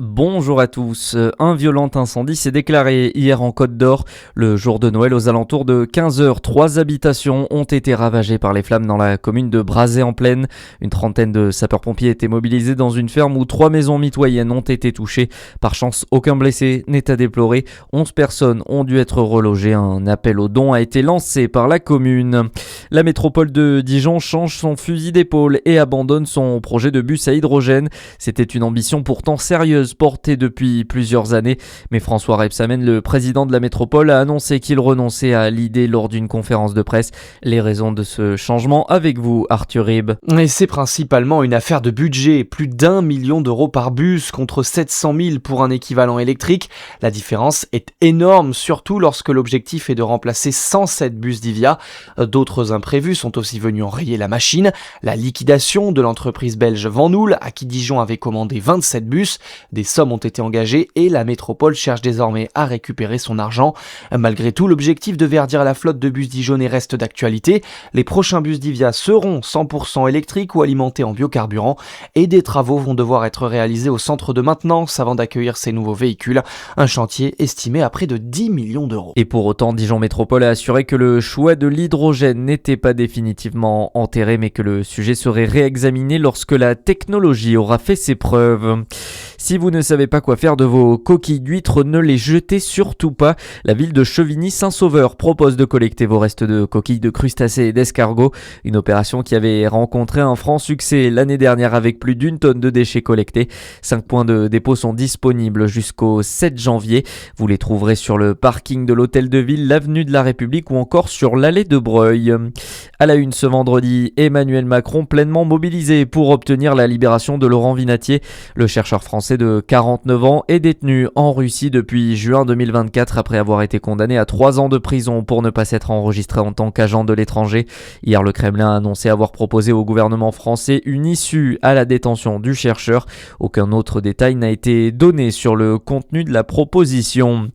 Bonjour à tous. Un violent incendie s'est déclaré hier en Côte d'Or. Le jour de Noël aux alentours de 15h, 3 habitations ont été ravagées par les flammes dans la commune de Brazay-en-Plaine. Une trentaine de sapeurs-pompiers étaient mobilisés dans une ferme où 3 maisons mitoyennes ont été touchées. Par chance, aucun blessé n'est à déplorer. 11 personnes ont dû être relogées. Un appel aux dons a été lancé par la commune. La métropole de Dijon change son fusil d'épaule et abandonne son projet de bus à hydrogène. C'était une ambition pourtant sérieuse portée depuis plusieurs années, mais François Rebsamen, le président de la métropole, a annoncé qu'il renonçait à l'idée lors d'une conférence de presse. Les raisons de ce changement avec vous, Arthur Rib. Et c'est principalement une affaire de budget, plus d'1 million d'euros par bus contre 700 000 pour un équivalent électrique. La différence est énorme, surtout lorsque l'objectif est de remplacer 107 bus d'Ivia. D'autres imprévus sont aussi venus enrayer la machine. La liquidation de l'entreprise belge Vanhoul, à qui Dijon avait commandé 27 bus. Des sommes ont été engagées et la métropole cherche désormais à récupérer son argent. Malgré tout, l'objectif de verdir la flotte de bus dijonnais reste d'actualité. Les prochains bus d'Ivia seront 100% électriques ou alimentés en biocarburant et des travaux vont devoir être réalisés au centre de maintenance avant d'accueillir ces nouveaux véhicules. Un chantier estimé à près de 10 millions d'euros. Et pour autant, Dijon Métropole a assuré que le choix de l'hydrogène n'était pas définitivement enterré, mais que le sujet serait réexaminé lorsque la technologie aura fait ses preuves. Si vous ne savez pas quoi faire de vos coquilles d'huîtres, ne les jetez surtout pas. La ville de Chevigny-Saint-Sauveur propose de collecter vos restes de coquilles de crustacés et d'escargots. Une opération qui avait rencontré un franc succès l'année dernière avec plus d'1 tonne de déchets collectés. 5 points de dépôt sont disponibles jusqu'au 7 janvier. Vous les trouverez sur le parking de l'hôtel de ville, l'avenue de la République ou encore sur l'allée de Breuil. À la une ce vendredi, Emmanuel Macron pleinement mobilisé pour obtenir la libération de Laurent Vinatier. Le chercheur français de 49 ans est détenu en Russie depuis juin 2024 après avoir été condamné à 3 ans de prison pour ne pas s'être enregistré en tant qu'agent de l'étranger. Hier, le Kremlin a annoncé avoir proposé au gouvernement français une issue à la détention du chercheur. Aucun autre détail n'a été donné sur le contenu de la proposition.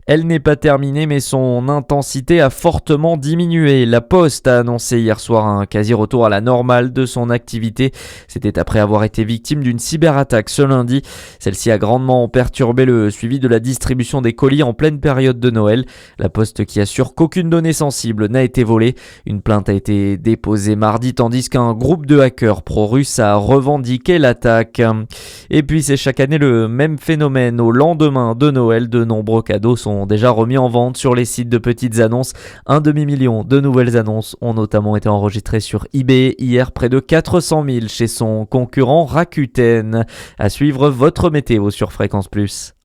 Elle n'est pas terminée, mais son intensité a fortement diminué. La Poste a annoncé hier soir un quasi-retour à la normale de son activité. C'était après avoir été victime d'une cyberattaque ce lundi. Celle-ci a grandement perturbé le suivi de la distribution des colis en pleine période de Noël. La Poste qui assure qu'aucune donnée sensible n'a été volée. Une plainte a été déposée mardi, tandis qu'un groupe de hackers pro-russes a revendiqué l'attaque. Et puis c'est chaque année le même phénomène. Au lendemain de Noël, de nombreux cadeaux sont déjà remis en vente sur les sites de petites annonces. 1 demi-million de nouvelles annonces ont notamment été enregistrées sur eBay. Hier, près de 400 000 chez son concurrent Rakuten. À suivre votre météo sur Fréquence Plus.